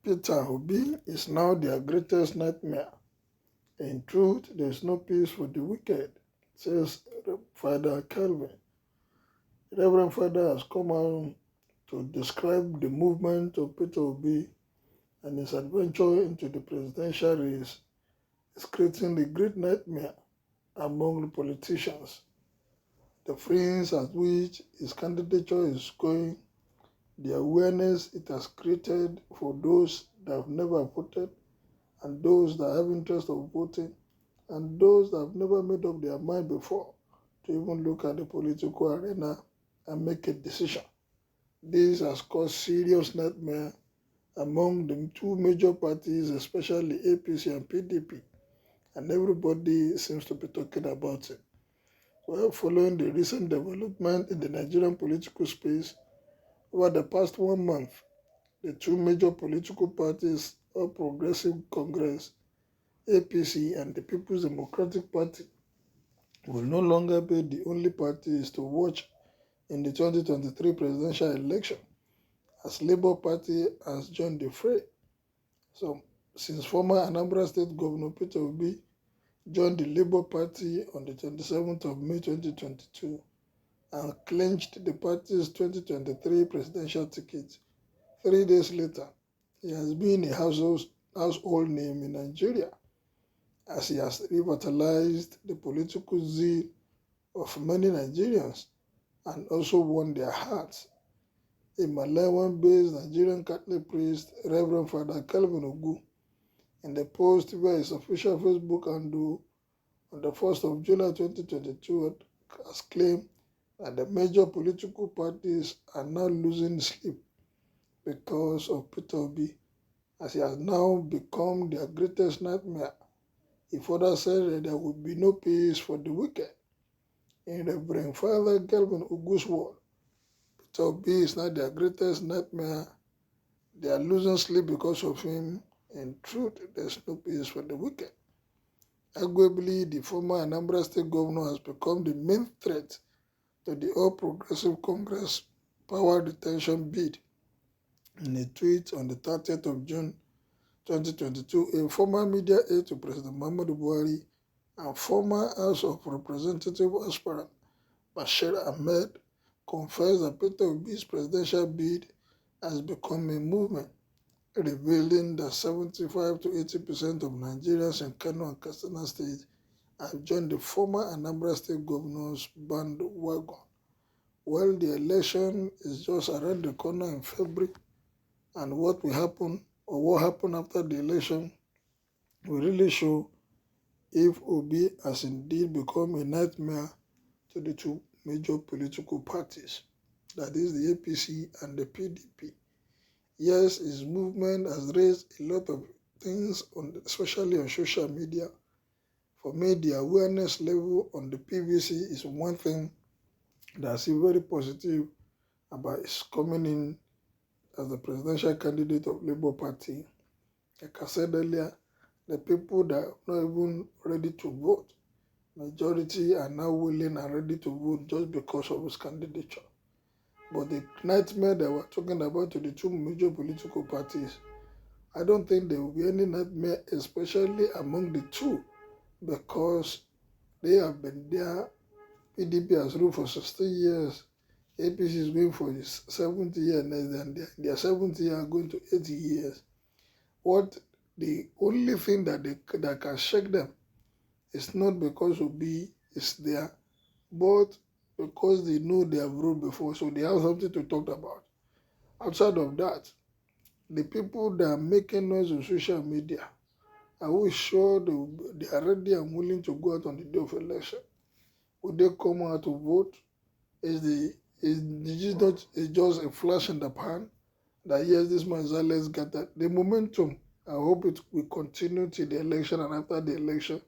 Peter Obi is now their greatest nightmare. In truth, there is no peace for the wicked, says Father Kelvin. Reverend Father has come out to describe the movement of Peter Obi and his adventure into the presidential race is creating a great nightmare among the politicians. The fringe at which his candidature is going, the awareness it has created for those that have never voted and those that have interest of voting and those that have never made up their mind before to even look at the political arena and make a decision. This has caused serious nightmare among the two major parties, especially APC and PDP, and everybody seems to be talking about it. Well, following the recent development in the Nigerian political space, over the past 1 month, the two major political parties, All Progressive Congress, APC, and the People's Democratic Party, will no longer be the only parties to watch in the 2023 presidential election, as Labour Party has joined the fray. So, since former Anambra State Governor Peter Obi joined the Labour Party on the 27th of May 2022 and clinched the party's 2023 presidential ticket, 3 days later, he has been a household name in Nigeria, as he has revitalized the political zeal of many Nigerians and also won their hearts. A Malawian-based Nigerian Catholic priest, Reverend Father Kelvin Ogu, in the post via his official Facebook handle on the 1st of July 2022, has claimed that the major political parties are now losing sleep because of Peter Obi, as he has now become their greatest nightmare. He further said that there will be no peace for the wicked. In Reverend Father Kelvin Ogu's word, Peter Obi is now their greatest nightmare. They are losing sleep because of him. In truth, there is no peace for the wicked. Arguably, the former Anambra State Governor has become the main threat to the All Progressive Congress power retention bid. In a tweet on the 30th of June 2022, a former media aide to President Muhammadu Buhari and former House of Representative aspirant Bashir Ahmed confessed that Peter Obi's presidential bid has become a movement, revealing that 75 to 80% of Nigerians in Kano and Katsina states have joined the former Anambra State Governor's bandwagon. Well, the election is just around the corner in February, and what will happen or what happened after the election will really show if Obi has indeed become a nightmare to the two major political parties, that is the APC and the PDP. Yes, his movement has raised a lot of things, especially on social media. For me, the awareness level on the PVC is one thing that I see very positive about his coming in as the presidential candidate of Labour Party. Like I said earlier, the people that are not even ready to vote, majority are now willing and ready to vote just because of his candidature. But the nightmare that we're talking about to the two major political parties, I don't think there will be any nightmare, especially among the two, because they have been there. PDP has ruled for 60 years. APC is going for its 70th year, and their 70th year are going to 80 years. The only thing that can shake them is not because Obi is there, but because they know they have ruled before, so they have something to talk about. Outside of that, the people that are making noise on social media, are we sure they are ready and willing to go out on the day of election? Would they come out to vote? Is not just a flash in the pan that yes, this man let's get that? The momentum, I hope it will continue till the election and after the election.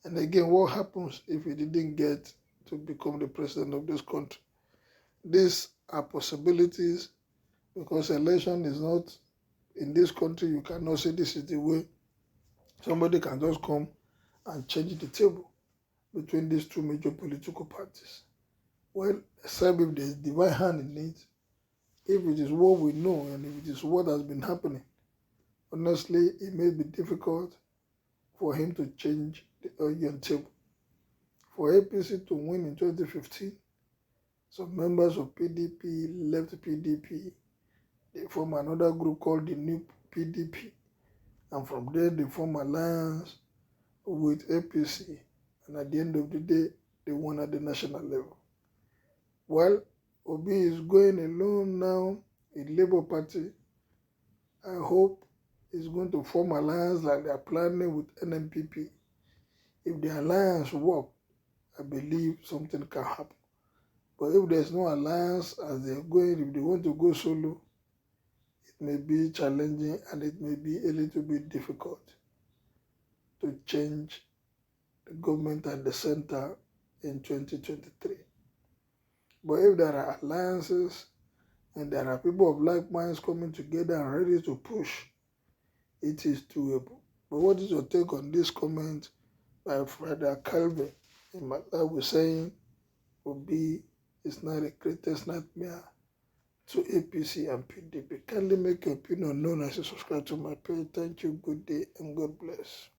And again, what happens if he didn't get to become the president of this country? These are possibilities, because election is not, in this country, you cannot say this is the way. Somebody can just come and change the table between these two major political parties. Well, except if there is divine hand in it, if it is what we know and if it is what has been happening, Honestly, it may be difficult for him to change the audience table. For APC to win in 2015, some members of PDP left PDP. They formed another group called the New PDP, and from there they formed alliance with APC, and at the end of the day, they won at the national level. While Obi is going alone now in Labour Party, I hope he's going to form alliance like they are planning with NMPP. If the alliance works, I believe something can happen. But if there's no alliance as they're going, if they want to go solo, it may be challenging and it may be a little bit difficult to change the government at the center in 2023. But if there are alliances and there are people of like minds coming together and ready to push, it is doable. But what is your take on this comment by Father Kelvin in Malawi saying Obi is not the greatest nightmare to APC and PDP? Kindly make your opinion known as you subscribe to my page. Thank you, good day, and God bless.